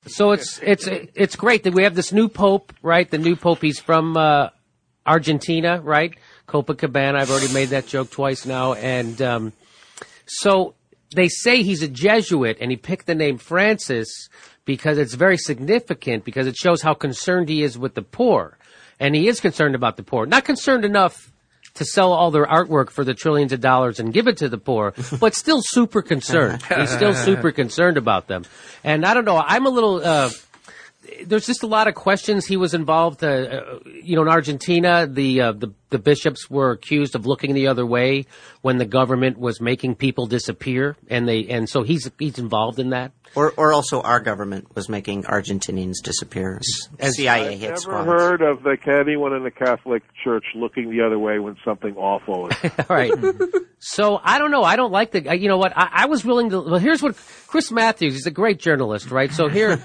So it's great that we have this new pope, right? The new pope, he's from Argentina, right? Copacabana. I've already made that joke twice now. And so they say he's a Jesuit, and he picked the name Francis because it's very significant, because it shows how concerned he is with the poor. And he is concerned about the poor. Not concerned enough to sell all their artwork for the trillions of dollars and give it to the poor, but still super concerned. He's still super concerned about them. And I don't know, I'm a little, there's just a lot of questions. He was involved, in Argentina, the bishops were accused of looking the other way when the government was making people disappear, and so he's involved in that. Or also our government was making Argentinians disappear. CIA hit squads. I've never heard of anyone in the Catholic Church looking the other way when something awful is happening. Right. So I don't know. I don't like you know what? I was willing to. Well, here's what Chris Matthews. He's a great journalist, right? So here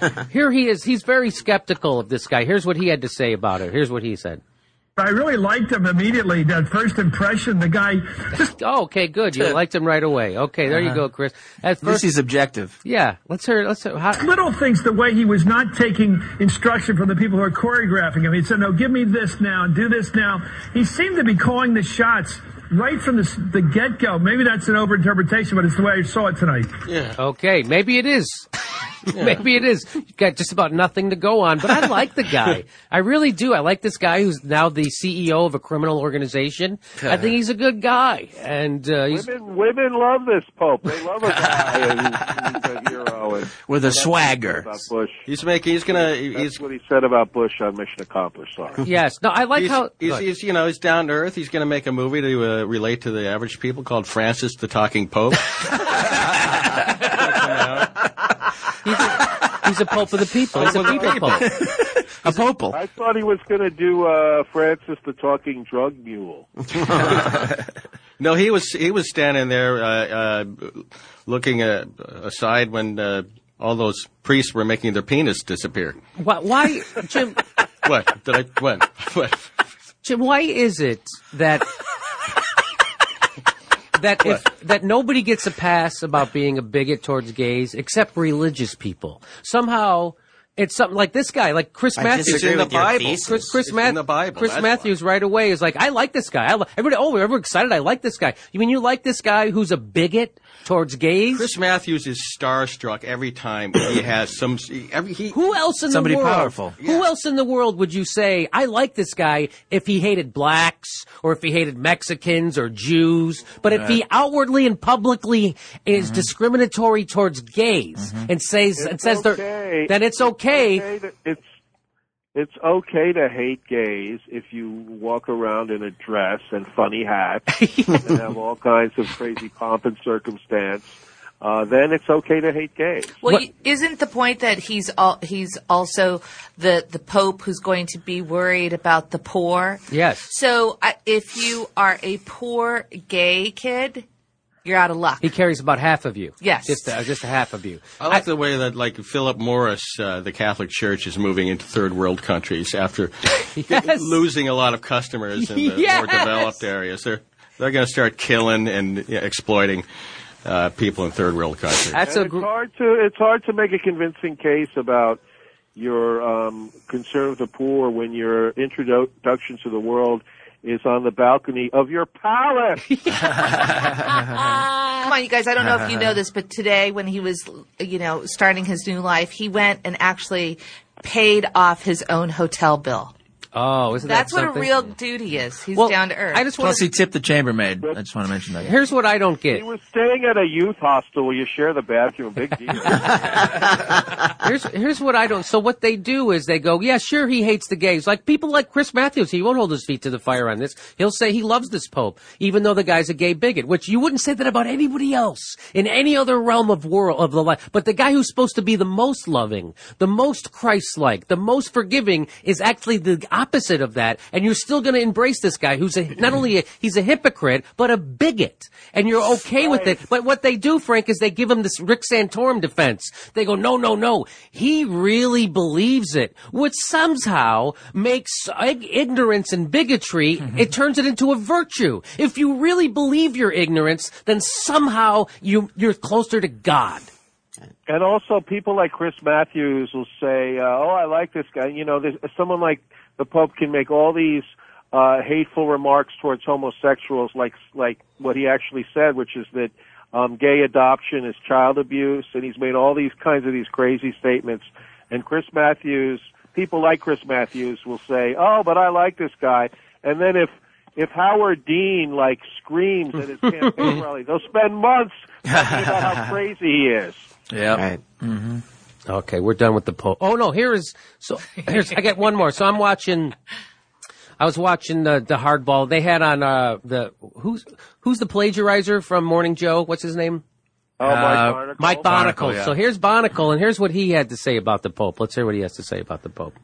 he is. He's very skeptical of this guy. Here's what he had to say about it. Here's what he said. I really liked him immediately. That first impression, the guy just... Oh, okay, good. You liked him right away. Okay, there you go, Chris. At least he's objective. Yeah, let's hear. Little things, the way he was not taking instruction from the people who are choreographing him. He said, no, give me this now and do this now. He seemed to be calling the shots right from the get-go. Maybe that's an overinterpretation, but it's the way I saw it tonight. Yeah. Okay, maybe it is. Yeah. Maybe it is. You've got just about nothing to go on, but I like the guy. I really do. I like this guy who's now the CEO of a criminal organization. I think he's a good guy. And women love this Pope. They love a guy who's a hero. And with a swagger. About Bush. That's what he said about Bush on Mission Accomplished. Sorry. Yes. No, I like he's down to earth. He's going to make a movie to relate to the average people called Francis the Talking Pope. He's a pope of the people. He's a people pope. A popal. I thought he was going to do Francis the Talking Drug Mule. No, he was standing there looking aside when all those priests were making their penis disappear. Why, Jim? What? What? Jim, why is it that that nobody gets a pass about being a bigot towards gays except religious people? Somehow it's something like this guy, like Chris Matthews. It's in the Bible. Chris Matthews right away is like, I like this guy. Everybody excited. I like this guy. You mean you like this guy who's a bigot towards gays? Chris Matthews is starstruck every time he has some. Who else in somebody the world? Powerful. Yeah. Who else in the world would you say I like this guy if he hated blacks or if he hated Mexicans or Jews? But if he outwardly and publicly is discriminatory towards gays and says then it's okay. It's okay to hate gays if you walk around in a dress and funny hats and have all kinds of crazy pomp and circumstance. Then it's okay to hate gays. Well, isn't the point that he's also the Pope who's going to be worried about the poor? Yes. So if you are a poor gay kid, you're out of luck. He carries about half of you. Yes. Just a half of you. I like the way that, like, Philip Morris, the Catholic Church, is moving into third world countries after losing a lot of customers in the more developed areas. They're going to start killing and exploiting people in third world countries. It's hard to make a convincing case about your concern with the poor when your introduction to the world is on the balcony of your palace. Come on, you guys, I don't know if you know this, but today when he was, starting his new life, he went and actually paid off his own hotel bill. Oh, isn't That's that something? what a real dude he is. He's down to earth. Plus, he tipped the chambermaid. I just want to mention that. Here's what I don't get. He was staying at a youth hostel where you share the bathroom. Big deal. Here's what I don't. So what they do is they go, yeah, sure, he hates the gays. Like people like Chris Matthews, he won't hold his feet to the fire on this. He'll say he loves this Pope, even though the guy's a gay bigot, which you wouldn't say that about anybody else in any other realm of the life. But the guy who's supposed to be the most loving, the most Christ-like, the most forgiving is actually the opposite of that. And you're still going to embrace this guy who's he's a hypocrite, but a bigot. And you're okay with it. But what they do, Frank, is they give him this Rick Santorum defense. They go, no. He really believes it, which somehow makes ignorance and bigotry, it turns it into a virtue. If you really believe your ignorance, then somehow you're closer to God. And also, people like Chris Matthews will say, "Oh, I like this guy." You know, there's someone like the Pope can make all these hateful remarks towards homosexuals, like what he actually said, which is that gay adoption is child abuse, and he's made all these kinds of these crazy statements. And Chris Matthews, people like Chris Matthews will say, "Oh, but I like this guy." And then if Howard Dean screams at his campaign rally, they'll spend months talking about how crazy he is. Yeah. Right. Mm-hmm. Okay, we're done with the Pope. Oh no, here's I got one more. So I was watching the hardball. They had on who's the plagiarizer from Morning Joe? What's his name? Oh, Mike Barnacle. Mike Barnacle. Yeah. So here's Barnacle, and here's what he had to say about the Pope. Let's hear what he has to say about the Pope.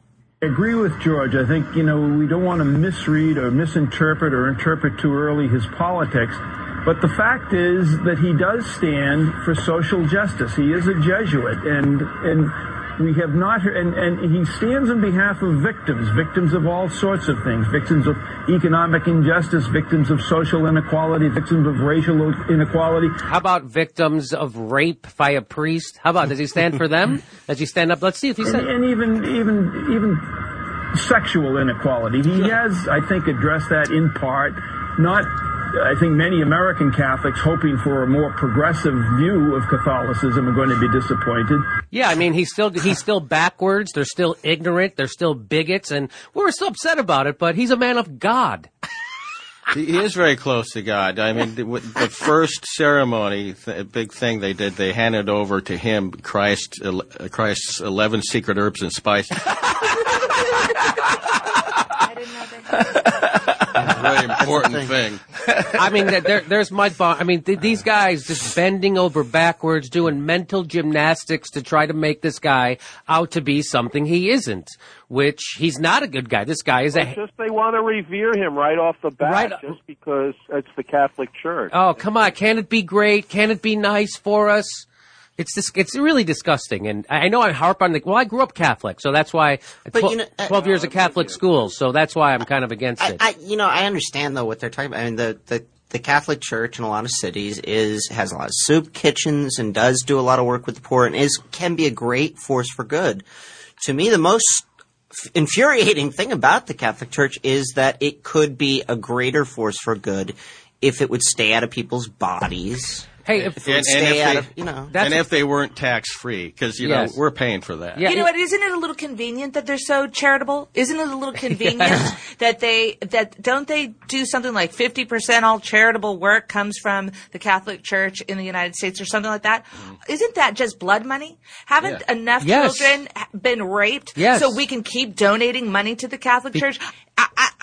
I agree with George. I think, we don't want to misread or misinterpret or interpret too early his politics. But the fact is that he does stand for social justice. He is a Jesuit, and we have not, and he stands on behalf of victims of all sorts of things, victims of economic injustice, victims of social inequality, victims of racial inequality. How about victims of rape by a priest? How about, does he stand for them? Does he stand up? Let's see if he said. And even sexual inequality. He has, I think, addressed that in part, not, I think many American Catholics hoping for a more progressive view of Catholicism are going to be disappointed. Yeah, I mean, he's still backwards. They're still ignorant. They're still bigots, and we're still upset about it, but he's a man of God. He is very close to God. I mean, the first ceremony, big thing they did, they handed over to him Christ's 11 secret herbs and spices. I didn't know that. Very important thing. I mean, there's Mike Bond. I mean, these guys just bending over backwards, doing mental gymnastics to try to make this guy out to be something he isn't, which he's not a good guy. This guy is they want to revere him right off the bat, just because it's the Catholic Church. Oh, come on. Can it be great? Can it be nice for us? It's really disgusting, and I know I harp on I grew up Catholic, so that's why 12 years of Catholic school, so that's why I'm kind of against it. I understand though what they're talking about. I mean, the Catholic Church in a lot of cities has a lot of soup kitchens and does do a lot of work with the poor and can be a great force for good. To me, the most infuriating thing about the Catholic Church is that it could be a greater force for good if it would stay out of people's bodies. Hey, if they weren't tax free, because we're paying for that. Yeah. You know what? Isn't it a little convenient that they're so charitable? Isn't it a little convenient that don't they do something like 50% all charitable work comes from the Catholic Church in the United States or something like that? Isn't that just blood money? Haven't enough children been raped so we can keep donating money to the Catholic Church?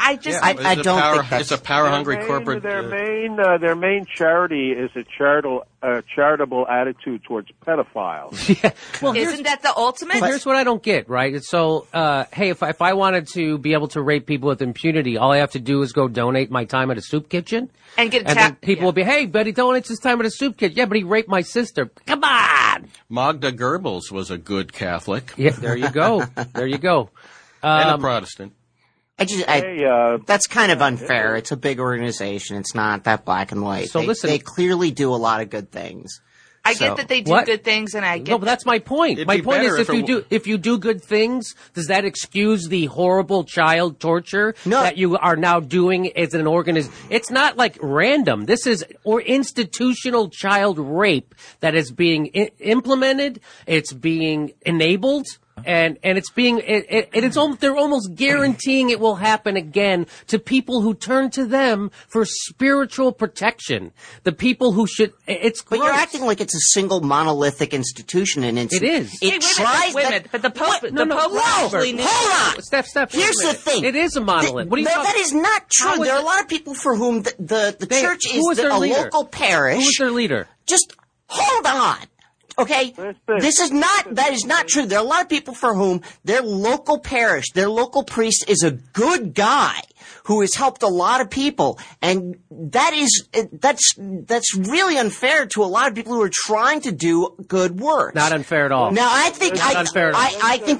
I don't think it's a power hungry corporate. Their main charity is a charitable attitude towards pedophiles. Yeah. Well, isn't that the ultimate? Here's what I don't get, right? So, hey, if I wanted to be able to rape people with impunity, all I have to do is go donate my time at a soup kitchen and get and then people will be, hey, but he donates his time at a soup kitchen. Yeah, but he raped my sister. Come on. Magda Goebbels was a good Catholic. Yeah, there you go. There you go. And a Protestant. That's kind of unfair. It's a big organization. It's not that black and white. So they clearly do a lot of good things. I get that they do good things, and I get. No, but that's my point. My point is, if you do good things, does that excuse the horrible child torture that you are now doing as an organism? It's not like random. This is institutional child rape that is being implemented. It's being enabled. And it's being they're almost guaranteeing it will happen again to people who turn to them for spiritual protection. The people who should But you're acting like it's a single monolithic institution, and it is. It tries that. But the Pope actually knew. Hold on, Steph. Here's the thing. It is a monolith. What are you talking? That is not true. There are a lot of people for whom the church is a local parish. Who is their leader? Just hold on. Okay, that is not true. There are a lot of people for whom their local parish, their local priest is a good guy who has helped a lot of people, and that's really unfair to a lot of people who are trying to do good work. Not unfair at all. Now, I think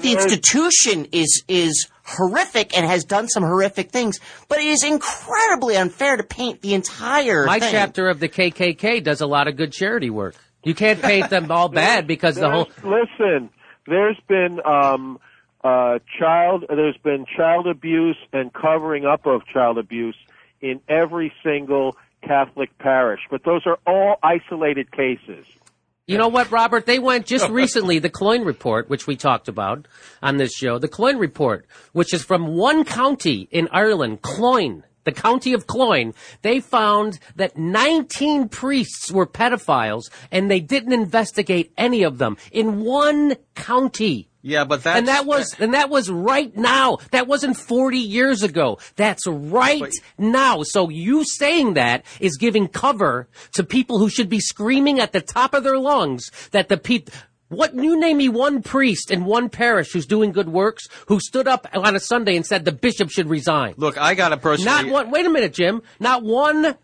the institution is horrific and has done some horrific things, but it is incredibly unfair to paint the entire My thing. chapter of the KKK does a lot of good charity work. You can't paint them all bad because the whole... Listen, there's been child abuse and covering up of child abuse in every single Catholic parish, but those are all isolated cases. You know what, Robert? They went just recently, the Cloyne Report, which we talked about on this show, the Cloyne Report, which is from one county in Ireland, Cloyne, the county of Cloyne. They found that 19 priests were pedophiles, and they didn't investigate any of them in one county. Yeah, but that was right now. That wasn't 40 years ago. That's right now. So you saying that is giving cover to people who should be screaming at the top of their lungs that the people. What, you name me one priest in one parish who's doing good works who stood up on a Sunday and said the bishop should resign. Look, I got a personally. Not one. Wait a minute, Jim. Not one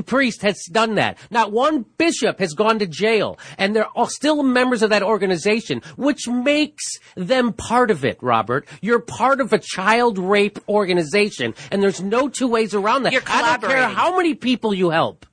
priest has done that. Not one bishop has gone to jail, and they're all still members of that organization, which makes them part of it, Robert. You're part of a child rape organization, and there's no two ways around that. You're collaborating. I don't care how many people you help.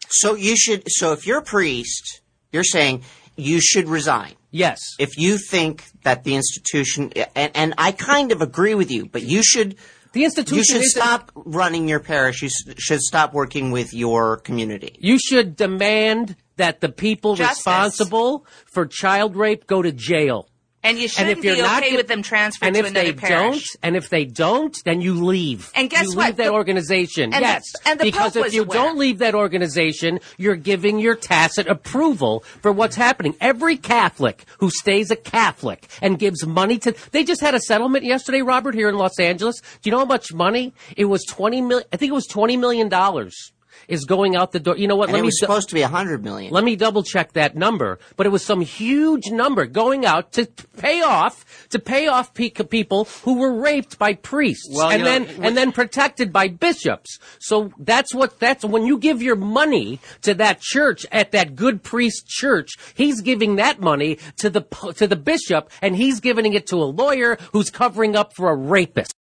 So if you're a priest, you're saying you should resign. Yes. If you think that the institution, and I kind of agree with you, but you should... The institution. You should stop running your parish. You should stop working with your community. You should demand that the people responsible for child rape go to jail. And you shouldn't be okay with them transferred to another parish. And if they don't, then you leave. And guess you what? leave that organization. And the because Pope if you don't leave that organization, you're giving your tacit approval for what's happening. Every Catholic who stays a Catholic and gives money to... They just had a settlement yesterday, Robert, here in Los Angeles. Do you know how much money? It was $20 million is going out the door. You know what? And it was supposed to be $100 million. Let me double check that number, but it was some huge number going out to pay off people who were raped by priests and then protected by bishops. So that's when you give your money to that church at that good priest church, he's giving that money to the bishop, and he's giving it to a lawyer who's covering up for a rapist.